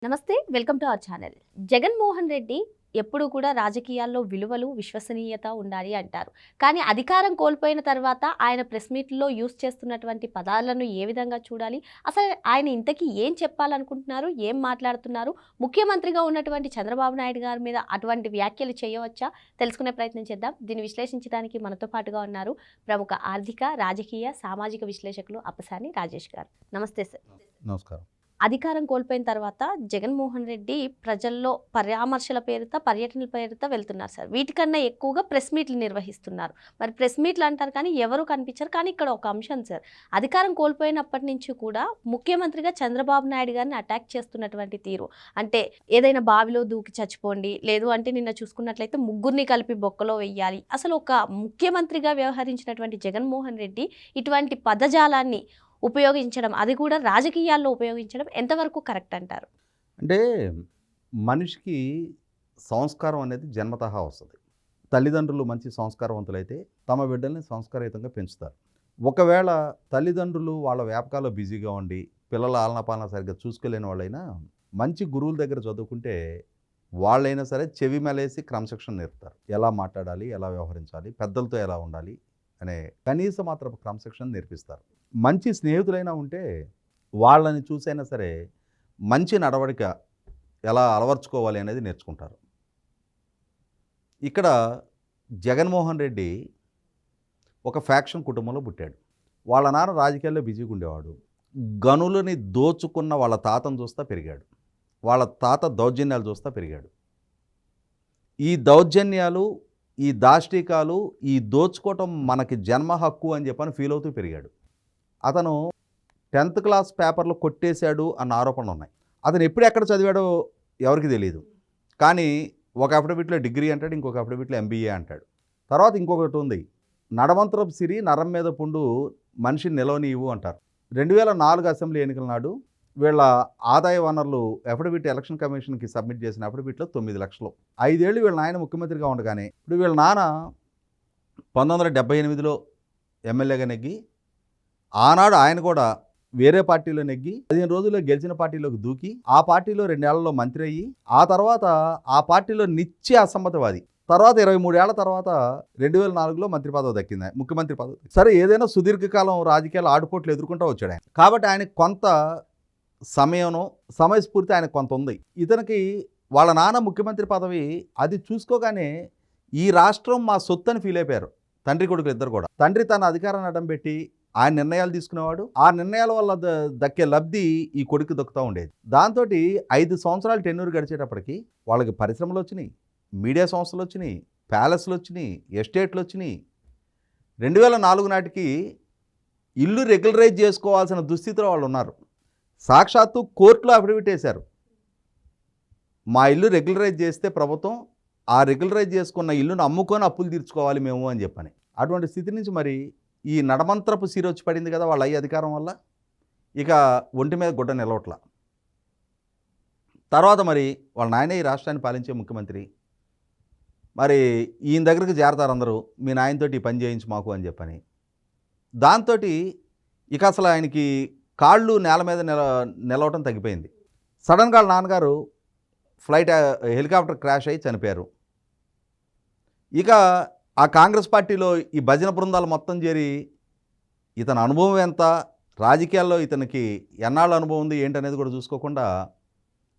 నమస్తే welcome to our channel. Jaganmohan Reddy ఎప్పుడు కూడా రాజకీయాల్లో విలువలు విశ్వసనీయత ఉండాలి అంటారు. కానీ అధికారం కోల్పోయిన తర్వాత ఆయన ప్రెస్ మీట్లో యూస్ చేస్తున్నటువంటి పదాలను ఏ విధంగా చూడాలి? అసలు ఆయన ఇంతకీ ఏం చెప్పాలనుకుంటున్నారు? ఏం మాట్లాడుతున్నారు? ముఖ్యమంత్రిగా ఉన్నటువంటి చంద్రబాబు నాయుడు గారి మీద అటువంటి వ్యాఖ్యలు చేయవచ్చా? తెలుసుకునే ప్రయత్నం చేద్దాం. దీన్ని విశ్లేషించడానికి మనతో పాటుగా ఉన్నారు ప్రముఖ ఆర్థిక, రాజకీయ, సామాజిక విశ్లేషకులు అప్పసాని రాజేష్ గారు. నమస్తే సార్. నమస్కారం. అధికారం కోల్పోయిన తర్వాత జగన్మోహన్ రెడ్డి ప్రజల్లో పరామర్శల పేరుతో, పర్యటనల పేరుతో వెళ్తున్నారు సార్. వీటికన్నా ఎక్కువగా ప్రెస్ మీట్లు నిర్వహిస్తున్నారు. మరి ప్రెస్ మీట్లు అంటారు కానీ ఎవరు కనిపించరు. కానీ ఇక్కడ ఒక అంశం సార్, అధికారం కోల్పోయినప్పటి నుంచి కూడా ముఖ్యమంత్రిగా చంద్రబాబు నాయుడు గారిని అటాక్ చేస్తున్నటువంటి తీరు. అంటే ఏదైనా బావిలో దూకి చచ్చిపోండి, లేదు అంటే నిన్న చూసుకున్నట్లయితే ముగ్గురిని కలిపి బొక్కలో వెయ్యాలి. అసలు ఒక ముఖ్యమంత్రిగా వ్యవహరించినటువంటి జగన్మోహన్ రెడ్డి ఇటువంటి పదజాలాన్ని ఉపయోగించడం, అది కూడా రాజకీయాల్లో ఉపయోగించడం ఎంతవరకు కరెక్ట్ అంటారు? అంటే మనిషికి సంస్కారం అనేది జన్మతహా వస్తుంది. తల్లిదండ్రులు మంచి సంస్కారవంతులైతే తమ బిడ్డల్ని సంస్కారయుతంగా పెంచుతారు. ఒకవేళ తల్లిదండ్రులు వాళ్ళ వ్యాపకాల్లో బిజీగా ఉండి పిల్లల ఆలనపాలన సరిగ్గా చూసుకోలేని వాళ్ళైనా మంచి గురువుల దగ్గర చదువుకుంటే వాళ్ళైనా సరే చెవి మెలేసి క్రమశిక్షణ నేర్పుతారు. ఎలా మాట్లాడాలి, ఎలా వ్యవహరించాలి, పెద్దలతో ఎలా ఉండాలి అనే కనీస మాత్రపు క్రమశిక్షణ నేర్పిస్తారు. మంచి స్నేహితులైనా ఉంటే వాళ్ళని చూసైనా సరే మంచి నడవడిక ఎలా అలవర్చుకోవాలి అనేది నేర్చుకుంటారు. ఇక్కడ జగన్మోహన్ రెడ్డి ఒక ఫ్యాక్షన్ కుటుంబంలో పుట్టాడు. వాళ్ళ నాన్న రాజకీయాల్లో బిజీగా ఉండేవాడు. గనులని దోచుకున్న వాళ్ళ తాతను చూస్తా పెరిగాడు. వాళ్ళ తాత దౌర్జన్యాలు చూస్తా పెరిగాడు. ఈ దౌర్జన్యాలు, ఈ దాష్టికాలు, ఈ దోచుకోవటం మనకి జన్మ హక్కు అని చెప్పని ఫీల్ అవుతూ పెరిగాడు. అతను 10th క్లాస్ పేపర్లో కొట్టేశాడు అన్న ఆరోపణలు ఉన్నాయి. అతను ఎప్పుడు ఎక్కడ చదివాడో ఎవరికి తెలియదు. కానీ ఒక అఫిడవిట్లో డిగ్రీ అంటాడు, ఇంకొక అఫిడవిట్లో MBA అంటాడు. తర్వాత ఇంకొకటి ఉంది, నడమంత్రపు సిరి నరం మీద పుండు మనిషిని నిలవనీయవు అంటారు. 2004 అసెంబ్లీ ఎన్నికల నాడు వీళ్ళ ఆదాయ వనరులు అఫిడవిట్ ఎలక్షన్ కమిషన్కి సబ్మిట్ చేసిన అఫిడవిట్లో 9 లక్షలు. 5 ఏళ్ళు వీళ్ళ నాయన ముఖ్యమంత్రిగా ఉండగానే ఇప్పుడు వీళ్ళ నాన్న 1978లో ఎమ్మెల్యేగా నెగ్గి, ఆనాడు ఆయన కూడా వేరే పార్టీలో నెగ్గి 15 రోజుల్లో గెలిచిన పార్టీలోకి దూకి ఆ పార్టీలో 2 ఏళ్లలో మంత్రి అయ్యి ఆ తర్వాత ఆ పార్టీలో నిత్య అసమ్మతవాది. తర్వాత 23 ఏళ్ల తర్వాత 2004లో మంత్రి పదవి దక్కింది, ముఖ్యమంత్రి పదవి. సరే, ఏదైనా సుదీర్ఘకాలం రాజకీయాలు ఆటుపోట్లు ఎదుర్కొంటూ వచ్చాడు ఆయన. కాబట్టి ఆయనకు కొంత సమయస్ఫూర్తి ఆయనకు కొంత ఉంది. ఇతనికి వాళ్ళ నాన్న ముఖ్యమంత్రి పదవి అది చూసుకోగానే ఈ రాష్ట్రం మా సొత్తు అని ఫీల్ అయిపోయారు తండ్రి కొడుకులు ఇద్దరు కూడా. తండ్రి తన అధికారాన్ని అడ్డం పెట్టి ఆయన నిర్ణయాలు తీసుకునేవాడు. ఆ నిర్ణయాల వల్ల దక్కే లబ్ధి ఈ కొడుకు దక్కుతూ ఉండేది. దాంతో 5 సంవత్సరాలు టెన్యూర్ గడిచేటప్పటికి వాళ్ళకి పరిశ్రమలు వచ్చినాయి, మీడియా సంస్థలు వచ్చినాయి, ప్యాలెస్లు వచ్చినాయి, ఎస్టేట్లు వచ్చినాయి. 2004 నాటికి ఇల్లు రెగ్యులరైజ్ చేసుకోవాల్సిన దుస్థితిలో వాళ్ళు ఉన్నారు. సాక్షాత్తు కోర్టులో అఫిడవిట్ వేశారు, మా ఇల్లు రెగ్యులరైజ్ చేస్తే ప్రభుత్వం ఆ రెగ్యులరైజ్ చేసుకున్న ఇల్లును అమ్ముకొని అప్పులు తీర్చుకోవాలి మేము అని చెప్పని. అటువంటి స్థితి నుంచి మరి ఈ నడమంత్రపు సీర వచ్చి పడింది కదా వాళ్ళ అయ్యే అధికారం వల్ల. ఇక ఒంటి మీద గుడ్డ నిలవట్ల. తర్వాత మరి వాళ్ళ నాయనే ఈ రాష్ట్రాన్ని పాలించే ముఖ్యమంత్రి. మరి ఈయన దగ్గరికి చేరతారు అందరూ, మీ నాయనతోటి ఈ పని చేయించు మాకు అని చెప్పని. దాంతో ఇక అసలు ఆయనకి కాళ్ళు నేల మీద నిలవటం తగ్గిపోయింది. సడన్గా వాళ్ళ నాన్నగారు హెలికాప్టర్ క్రాష్ అయ్యి చనిపోయారు. ఇక ఆ కాంగ్రెస్ పార్టీలో ఈ భజన బృందాలు మొత్తం చేరి ఇతని అనుభవం ఎంత, రాజకీయాల్లో ఇతనికి ఎన్నాళ్ళ అనుభవం ఉంది ఏంటనేది కూడా చూసుకోకుండా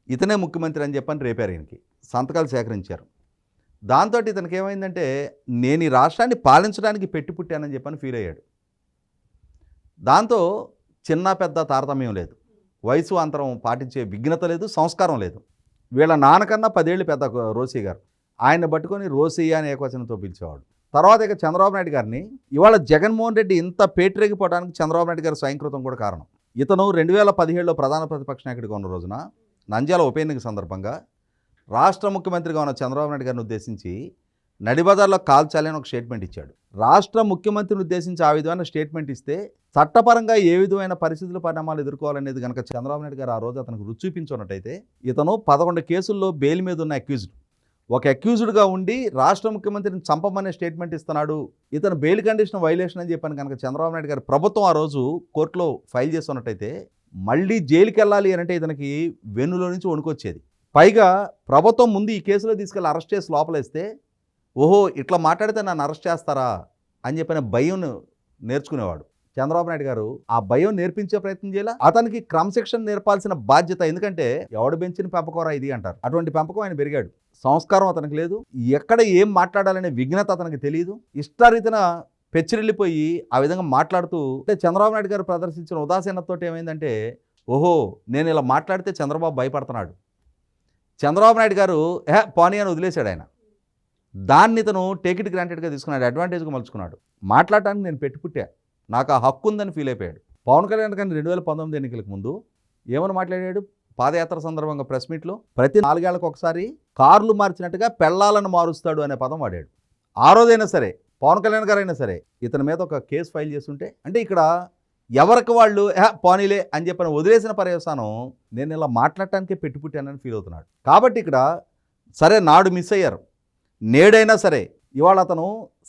ఇతనే ముఖ్యమంత్రి అని చెప్పని రేపారు. ఈయనకి సంతకాలు సేకరించారు. దాంతో ఇతనికి ఏమైందంటే నేను ఈ రాష్ట్రాన్ని పాలించడానికి పెట్టి పుట్టానని చెప్పని ఫీల్ అయ్యాడు. దాంతో చిన్న పెద్ద తారతమ్యం లేదు, వయసు అంతరం పాటించే విఘ్నత లేదు, సంస్కారం లేదు. వీళ్ళ నాన్నకన్నా 10 ఏళ్ళు పెద్ద రోసయ్య గారు. ఆయన పట్టుకొని రోసయ్య అనే ఏకవచనంతో పిలిచేవాడు. తర్వాత ఇక చంద్రబాబు నాయుడు గారిని ఇవాళ జగన్మోహన్ రెడ్డి ఇంత పేటరేగిపోవడానికి చంద్రబాబు నాయుడు గారి స్వయంకృతం కూడా కారణం. ఇతను 2017లో ప్రధాన ప్రతిపక్ష నాయకుడిగా ఉన్న రోజున నంద్యాల ఉప ఎన్నిక సందర్భంగా రాష్ట్ర ముఖ్యమంత్రిగా ఉన్న చంద్రబాబు నాయుడు గారిని ఉద్దేశించి నడిబజార్లో కాల్చాలి అని ఒక స్టేట్మెంట్ ఇచ్చాడు. రాష్ట్ర ముఖ్యమంత్రిని ఉద్దేశించి ఆ విధమైన స్టేట్మెంట్ ఇస్తే చట్టపరంగా ఏ విధమైన పరిస్థితుల పరిణామాలు ఎదుర్కోవాలనేది కనుక చంద్రబాబు నాయుడు గారు ఆ రోజు అతనికి రుచి చూపించున్నట్టయితే ఇతను 11 కేసుల్లో బెయిల్ మీద ఉన్న అక్యూజ్డ్, ఒక అక్యూజ్డ్గా ఉండి రాష్ట్ర ముఖ్యమంత్రిని చంపమనే స్టేట్మెంట్ ఇస్తున్నాడు, ఇతను బెయిల్ కండిషన్ వైలేషన్ అని చెప్పని కనుక చంద్రబాబు నాయుడు గారి ప్రభుత్వం ఆ రోజు కోర్టులో ఫైల్ చేస్తున్నట్టయితే మళ్ళీ జైలుకి వెళ్ళాలి అని అంటే ఇతనికి వెన్నులో నుంచి వణుకొచ్చేది. పైగా ప్రభుత్వం ముందు ఈ కేసులో తీసుకెళ్ళి అరెస్ట్ చేసి లోపలేస్తే ఓహో ఇట్లా మాట్లాడితే నన్ను అరెస్ట్ చేస్తారా అని చెప్పిన భయం నేర్చుకునేవాడు. చంద్రబాబు నాయుడు గారు ఆ భయం నేర్పించే ప్రయత్నం చేయాల. అతనికి క్రమశిక్షణ నేర్పాల్సిన బాధ్యత, ఎందుకంటే ఎవడు పెంచిన పెంపకరా ఇది అంటారు, అటువంటి పెంపకం ఆయన పెరిగాడు. సంస్కారం అతనికి లేదు, ఎక్కడ ఏం మాట్లాడాలనే విఘ్నత అతనికి తెలియదు. ఇష్టారీతిన పెచ్చిరిల్లిపోయి ఆ విధంగా మాట్లాడుతూ అంటే చంద్రబాబు నాయుడు గారు ప్రదర్శించిన ఉదాసీనతతో ఏమైందంటే ఓహో నేను ఇలా మాట్లాడితే చంద్రబాబు భయపడుతున్నాడు, చంద్రబాబు నాయుడు గారు పోనీ అని వదిలేశాడు. ఆయన దాన్ని ఇతను టేక్ ఇట్ గ్రాంటెడ్గా తీసుకున్నాడు, అడ్వాంటేజ్గా మలుచుకున్నాడు. మాట్లాడటానికి నేను పెట్టుపుట్టా, నాకు ఆ హక్కు ఉందని ఫీల్ అయిపోయాడు. పవన్ కళ్యాణ్ కానీ 2019 ఎన్నికలకు ముందు ఏమని మాట్లాడాడు? పాదయాత్ర సందర్భంగా ప్రెస్ మీట్లో ప్రతి 4 ఏళ్లకు ఒకసారి కార్లు మార్చినట్టుగా పెళ్ళాలను మారుస్తాడు అనే పదం వాడాడు. ఆ రోజైనా సరే పవన్ కళ్యాణ్ గారు అయినా సరే ఇతని మీద ఒక కేసు ఫైల్ చేస్తుంటే అంటే ఇక్కడ ఎవరికి వాళ్ళు పోనీలే అని చెప్పిన వదిలేసిన పర్యవసానం నేను ఇలా మాట్లాడటానికే పెట్టుపుట్టానని ఫీల్ అవుతున్నాడు. కాబట్టి ఇక్కడ సరే నాడు మిస్ అయ్యారు, నేడైనా సరే ఇవాళ అతను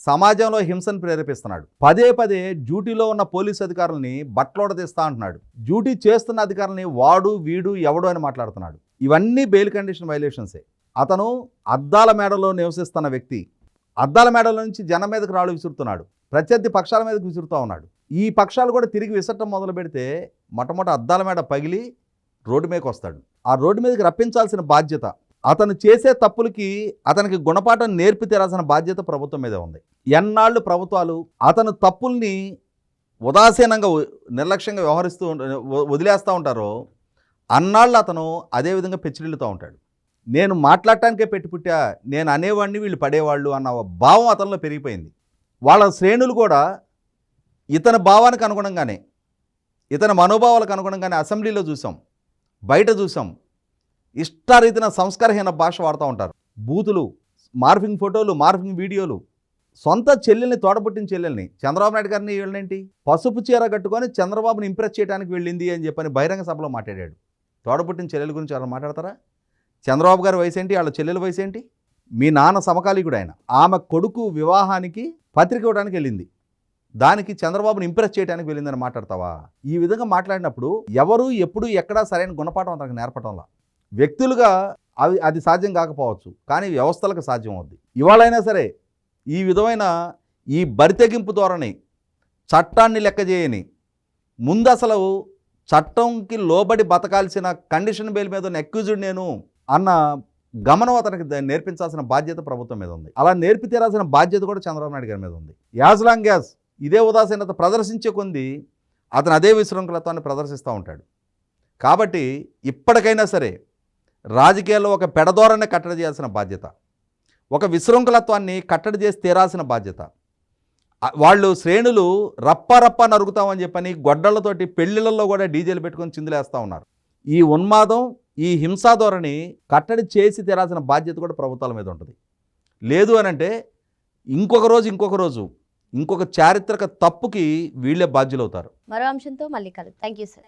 సమాజంలో హింసను ప్రేరేపిస్తున్నాడు. పదే పదే డ్యూటీలో ఉన్న పోలీసు అధికారులని బట్టలోడ తీస్తా అంటున్నాడు. డ్యూటీ చేస్తున్న అధికారులని వాడు వీడు ఎవడు అని మాట్లాడుతున్నాడు. ఇవన్నీ బెయిల్ కండిషన్ వైలేషన్సే. అతను అద్దాల మేడలో నివసిస్తున్న వ్యక్తి అద్దాల మేడల నుంచి జనం మీదకి రాళ్ళు విసురుతున్నాడు, ప్రత్యర్థి పక్షాల మీదకి విసురుతూ ఉన్నాడు. ఈ పక్షాలు కూడా తిరిగి విసరటం మొదలు పెడితే మొట్టమొదటి అద్దాల మేడ పగిలి రోడ్డు మీదకి వస్తాడు. ఆ రోడ్డు మీదకి రప్పించాల్సిన బాధ్యత, అతను చేసే తప్పులకి అతనికి గుణపాఠం నేర్పి తీరాల్సిన బాధ్యత ప్రభుత్వం మీదే ఉంది. ఎన్నాళ్ళు ప్రభుత్వాలు అతను తప్పుల్ని ఉదాసీనంగా నిర్లక్ష్యంగా వ్యవహరిస్తూ వదిలేస్తూ ఉంటారో అన్నాళ్ళు అతను అదేవిధంగా పెచ్చిరిల్లుతూ ఉంటాడు. నేను మాట్లాడటానికే పెట్టుపుట్టా, నేను అనేవాడిని వీళ్ళు పడేవాళ్ళు అన్న భావం అతనిలో పెరిగిపోయింది. వాళ్ళ శ్రేణులు కూడా ఇతని భావానికి అనుగుణంగానే ఇతని మనోభావాలకు అనుగుణంగానే అసెంబ్లీలో చూసాం, బయట చూసాం, ఇష్టారీతిన సంస్కారహీన భాష వాడుతూ ఉంటారు. బూతులు, మార్ఫింగ్ ఫోటోలు, మార్ఫింగ్ వీడియోలు. సొంత చెల్లెల్ని, తోడబుట్టిన చెల్లెల్ని, చంద్రబాబు నాయుడు గారిని వీళ్ళేంటి పసుపు చీర కట్టుకొని చంద్రబాబుని ఇంప్రెస్ చేయడానికి వెళ్ళింది అని చెప్పని బహిరంగ సభలో మాట్లాడాడు. తోడబుట్టిన చెల్లెల గురించి ఎవరు మాట్లాడతారా? చంద్రబాబు గారి వయసు ఏంటి, వాళ్ళ చెల్లెల వయసు ఏంటి? మీ నాన్న సమకాలీకుడు ఆయన. ఆమె కొడుకు వివాహానికి పత్రిక ఇవ్వడానికి వెళ్ళింది, దానికి చంద్రబాబుని ఇంప్రెస్ చేయడానికి వెళ్ళిందని మాట్లాడతావా? ఈ విధంగా మాట్లాడినప్పుడు ఎవరు ఎప్పుడు ఎక్కడా సరైన గుణపాఠం అతనికి నేర్పటంలా. వ్యక్తులుగా అది సాధ్యం కాకపోవచ్చు, కానీ వ్యవస్థలకు సాధ్యం అవుద్ది. ఇవాళైనా సరే ఈ విధమైన ఈ బరితెగింపు ధోరణి, చట్టాన్ని లెక్క చేయని, ముందు అసలు చట్టంకి లోబడి బతకాల్సిన కండిషన్ బెయిల్ మీద ఉన్న అక్యూజ్డ్ నేను అన్న గమనం అతనికి నేర్పించాల్సిన బాధ్యత ప్రభుత్వం మీద ఉంది. అలా నేర్పి తీరాల్సిన బాధ్యత కూడా చంద్రబాబు నాయుడు గారి మీద ఉంది. యాజ్ లాంగ్ యాజ్ ఇదే ఉదాసీనత ప్రదర్శించే కొంది అతను అదే విశృంఖలత్వాన్ని ప్రదర్శిస్తూ ఉంటాడు. కాబట్టి ఇప్పటికైనా సరే రాజకీయాల్లో ఒక పెడధోరణి కట్టడి చేయాల్సిన బాధ్యత, ఒక విశృంఖలత్వాన్ని కట్టడి చేసి తీరాల్సిన బాధ్యత. వాళ్ళు శ్రేణులు రప్ప నరుగుతామని చెప్పని గొడ్డళ్లతోటి పెళ్లిళ్ళల్లో కూడా డీజేలు పెట్టుకొని చిందులేస్తూ ఉన్నారు. ఈ ఉన్మాదం, ఈ హింసా ధోరణి కట్టడి చేసి తీరాల్సిన బాధ్యత కూడా ప్రభుత్వాల మీద ఉంటుంది. లేదు అనంటే ఇంకొక రోజు ఇంకొక చారిత్రక తప్పుకి వీళ్ళే బాధ్యులవుతారు. మరో అంశంతో మళ్ళీ కలుద్దాం. Thank you sir.